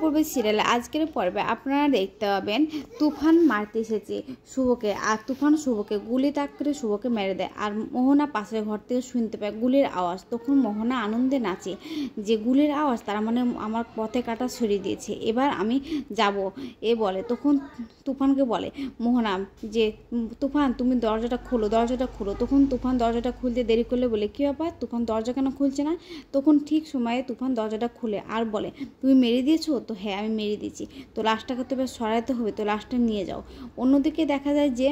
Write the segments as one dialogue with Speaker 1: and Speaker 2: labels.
Speaker 1: পূর্বে সিরিয়ালে আজকের পর্বে আপনারা দেখতে পাবেন তুফান মারতে এসেছে শুভকে, আর তুফান শুভকে গুলি তাক করে শুভকে মেরে দেয়। আর মোহনা পাশের ঘর থেকে শুনতে পায় গুলির আওয়াজ। তখন মোহনা আনন্দে নাচে যে গুলির আওয়াজ, তার মানে আমার পথে কাটা সরিয়ে দিয়েছে, এবার আমি যাব এ বলে। তখন তুফানকে বলে মোহনা যে তুফান তুমি দরজাটা খোলো, দরজাটা খোলো। তখন তুফান দরজাটা খুলতে দেরি করলে বলে কী ব্যাপার তুফান দরজা কেন খুলছে না? তখন ঠিক সময়ে তুফান দরজাটা খুলে আর বলে তুমি মেরে দিয়েছো? তো হ্যাঁ আমি মেরে দিয়েছি, তো লাশটাকে তো এবার সরাতে হবে, তো লাশটা নিয়ে যাও। অন্যদিকে দেখা যায় যে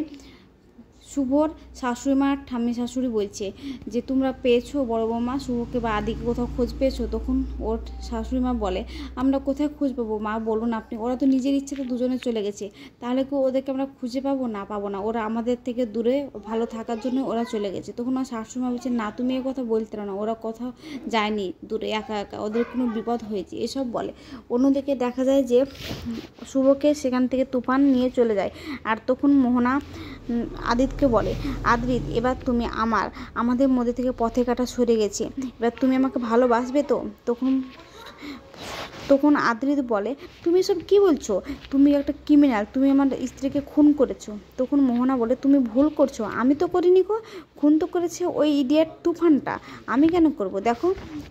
Speaker 1: শুভর শাশুড়ি মা আর ঠাম্মি শাশুড়ি বলছে যে তোমরা পেয়েছো বড় বৌমা শুভকে বা আদিকে কোথাও খোঁজ পেয়েছো? তখন ওর শাশুড়ি মা বলে আমরা কোথায় খুঁজ পাবো মা, বলুন আপনি, ওরা তো নিজের ইচ্ছাতে দুজনে চলে গেছে, তাহলে কি ওদেরকে আমরা খুঁজে পাবো? না পাবো না, ওরা আমাদের থেকে দূরে ভালো থাকার জন্য ওরা চলে গেছে। তখন আমার শাশুড়ি মা বলছে না তুমি এ কথা বলতে না, ওরা কোথাও যায়নি দূরে, একা একা, ওদের কোনো বিপদ হয়েছে এসব বলে। অন্যদিকে দেখা যায় যে শুভকে সেখান থেকে তুফান নিয়ে চলে যায়। আর তখন মোহনা আদিতকে বলে আদ্রিত এবার তুমি আমাদের মধ্যে থেকে পথে কাটা সরে গেছে, এবার তুমি আমাকে ভালোবাসবে তো? তখন আদ্রিত বলে তুমি এসব কী বলছো, তুমি একটা ক্রিমিনাল, তুমি আমার স্ত্রীকে খুন করেছো। তখন মোহনা বলে তুমি ভুল করছো, আমি তো করিনি গো, খুন তো করেছে ওই ইডিয়েট তুফানটা, আমি কেন করব? দেখো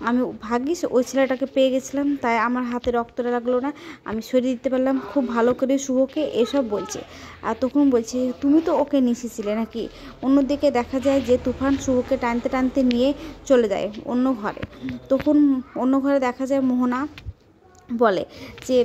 Speaker 1: আমি ভাগ্যিস ওই ছেলেটাকে পেয়ে গেছিলাম, তাই আমার হাতে রক্তটা লাগলো না, আমি সরিয়ে দিতে পারলাম খুব ভালো করে শুভকে, এসব বলছে। আর তখন বলছে তুমি তো ওকে নিষেছিলে নাকি? অন্যদিকে দেখা যায় যে তুফান শুভকে টানতে টানতে নিয়ে চলে যায় অন্য ঘরে। তখন অন্য ঘরে দেখা যায় মোহনা বলে যে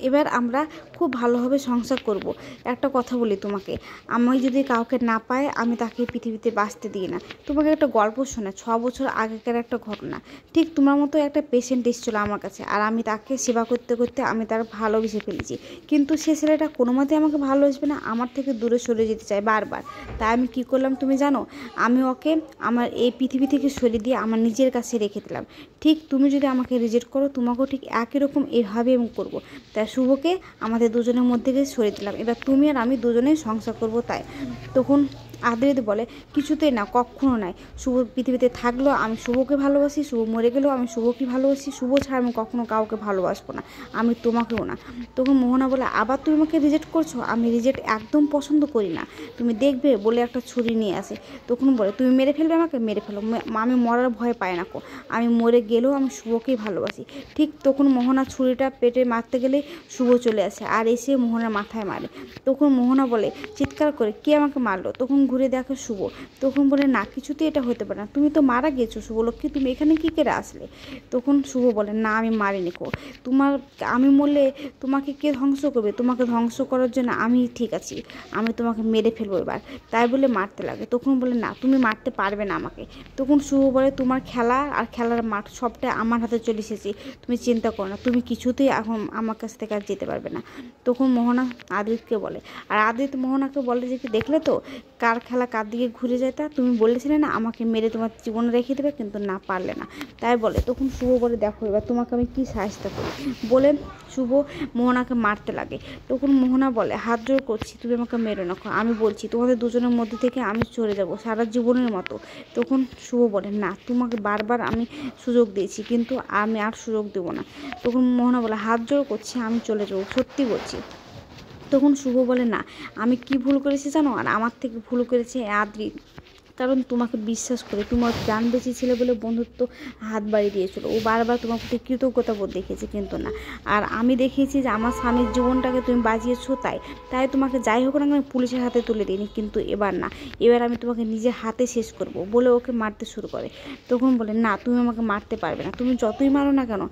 Speaker 1: এবার আমরা খুব ভালোভাবে সংসার করব। একটা কথা বলি তোমাকে, আমি যদি কাউকে না পাই আমি তাকে পৃথিবীতে বাঁচতে দিই না। তোমাকে একটা গল্প শোনা, 6 বছর আগেকার একটা ঘটনা। ঠিক তোমার মতো একটা পেশেন্ট এসেছিলো আমার কাছে, আর আমি তাকে সেবা করতে করতে আমি তার ভালোবেসে ফেলেছি, কিন্তু সে ছেলেটা কোনো মতেই আমাকে ভালোবাসবে না, আমার থেকে দূরে সরে যেতে চায় বারবার। তাই আমি কী করলাম তুমি জানো? আমি ওকে আমার এই পৃথিবী থেকে সরিয়ে দিয়ে আমার নিজের কাছে রেখে দিলাম। ঠিক তুমি যদি আমাকে রিজেক্ট করো তোমাকেও ঠিক একই রকম এভাবে এবং করবো। তাই শুভকে আমাদের দুজনের মধ্যে সরিয়ে দিলাম, এবার তুমি আর আমি দুজনেই সংসার করবো। তাই তখন আদ্রিত বলে কিছুতেই না, কখনো নাই, শুভ পৃথিবীতে থাকলেও আমি শুভকে ভালোবাসি, শুভ মরে গেলেও আমি শুভকে ভালোবাসি, শুভ ছাড়া আমি কখনো কাউকে ভালোবাসবো না, আমি তোমাকেও না। তখন মোহনা বলে আবার তুমি আমাকে রিজেক্ট করছো? আমি রিজেক্ট একদম পছন্দ করি না, তুমি দেখবে বলে একটা ছুরি নিয়ে আসে। তখন বলে তুমি মেরে ফেলবে আমাকে? মেরে ফেলো, আমি মরার ভয় পাই না, আমি মরে গেলেও আমি শুভকেই ভালোবাসি। ঠিক তখন মোহনা ছুরিটা পেটে মারতে গেলে শুভ চলে আসে আর এসে মোহনার মাথায় মারে। তখন মোহনা বলে চিৎকার করে কে আমাকে মারলো? তখন ঘুরে দেখে শুভ। তখন বলে না কিছুতেই এটা হতে পারে না, তুমি তো মারা গেছো শুভলক্ষ্মী, তুমি এখানে কী করে আসলে? তখন শুভ বলে না আমি মারিনি আমি মরলে তোমাকে কে ধ্বংস করবে? তোমাকে ধ্বংস করার জন্য আমি ঠিক আছি, আমি তোমাকে মেরে ফেলবো এবার, তাই বলে মারতে লাগে। তখন বলে না তুমি মারতে পারবে না আমাকে। তখন শুভ বলে তোমার খেলা আর খেলার মাঠ সবটাই আমার হাতে চলে এসেছি, তুমি চিন্তা করো না, তুমি কিছুতেই এখন আমার কাছ থেকে আর যেতে পারবে না। তখন মোহনা আদিতকে বলে, আর আদিত মোহনাকে বলে যে কি দেখলে তো কার খেলা কার দিকে ঘুরে যায়, তা তুমি বলেছিলে না আমাকে মেরে তোমার জীবনে রেখে দেবে, কিন্তু না পারলে না, তাই বলে। তখন শুভ বলে দেখো এবার তোমাকে আমি কী সাহায্য করি, বলে শুভ মোহনাকে মারতে লাগে। তখন মোহনা বলে হাত জোর করছি তুমি আমাকে মেরো না, আমি বলছি তোমাদের দুজনের মধ্যে থেকে আমি চলে যাব সারা জীবনের মতো। তখন শুভ বলে না তোমাকে বারবার আমি সুযোগ দিয়েছি, কিন্তু আমি আর সুযোগ দেবো না। তখন মোহনা বলে হাত জোর করছি আমি চলে যাবো, সত্যি বলছি। তখন শুভ বলে না আমি কি ভুল করেছি জানো, আর আমার থেকে ভুল করেছে আদ্রিত, কারণ তোমাকে বিশ্বাস করে তোমার প্রাণ বেঁচে ছিল বলে বন্ধুত্ব হাত বাড়িয়ে দিয়েছিল, ও বারবার তোমার প্রতি কৃতজ্ঞতা বোধ দেখিয়েছে, কিন্তু না। আর আমি দেখিয়েছি যে আমার স্বামীর জীবনটাকে তুমি বাঁচিয়েছো, তাই তোমাকে যাই হোক না আমি পুলিশের হাতে তুলে দিইনি, কিন্তু এবার না, এবার আমি তোমাকে নিজের হাতে শেষ করব, বলে ওকে মারতে শুরু করে। তখন বলে না তুমি আমাকে মারতে পারবে না, তুমি যতই মারো না কেন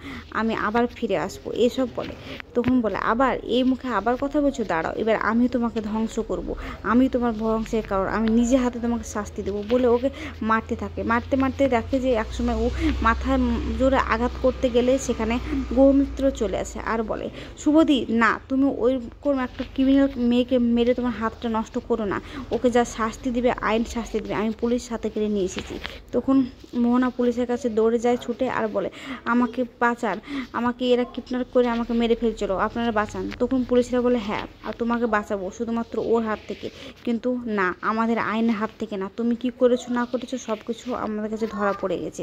Speaker 1: আমি আবার ফিরে আসবো, এসব বলে। তখন বলে আবার এই মুখে আবার কথা বলছো, দাঁড়াও এবার আমি তোমাকে ধ্বংস করব, আমি তোমার ধ্বংসের কারণ, আমি নিজে হাতে তোমাকে শাস্তি দেবো, বলে ওকে মারতে থাকে। মারতে মারতে দেখে যে একসময় ও মাথায় জোরে আঘাত করতে গেলে সেখানে গৌমিত্র চলে আসে আর বলে শুভদি না তুমি ওই কোন একটা ক্রিমিনাল মেয়েকে মেরে তোমার হাতটা নষ্ট করো না, ওকে যা শাস্তি দিবে আইন শাস্তি দিবে, আমি পুলিশ সাথে করে নিয়ে এসেছি। তখন মোহনা পুলিশের কাছে দৌড়ে যায় ছুটে আর বলে আমাকে বাঁচান, আমাকে এরা কিডন্যাপ করে আমাকে মেরে ফেলছিল, আপনারা বাঁচান। তখন পুলিশরা বলে হ্যাঁ আর তোমাকে বাঁচাবো শুধুমাত্র ওর হাত থেকে, কিন্তু না আমাদের আইনের হাত থেকে না, তুমি কি করেছো না করেছো সব কিছু আমাদের কাছে ধরা পড়ে গেছে।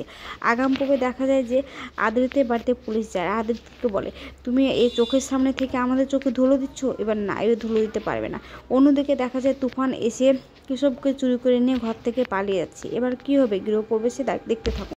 Speaker 1: আগাম পর্বে দেখা যায় যে আদ্রিতের বাড়িতে পুলিশ যায়, আদ্রিতকে বলে তুমি এই চোখের সামনে থেকে আমাদের চোখে ধুলো দিচ্ছ, এবার না, এবার ধুলো দিতে পারবে না। অন্যদিকে দেখা যায় তুফান এসে কৃষককে চুরি করে নিয়ে ঘর থেকে পালিয়ে যাচ্ছে। এবার কি হবে গৃহপ্রবেশে দেখতে থাকুন।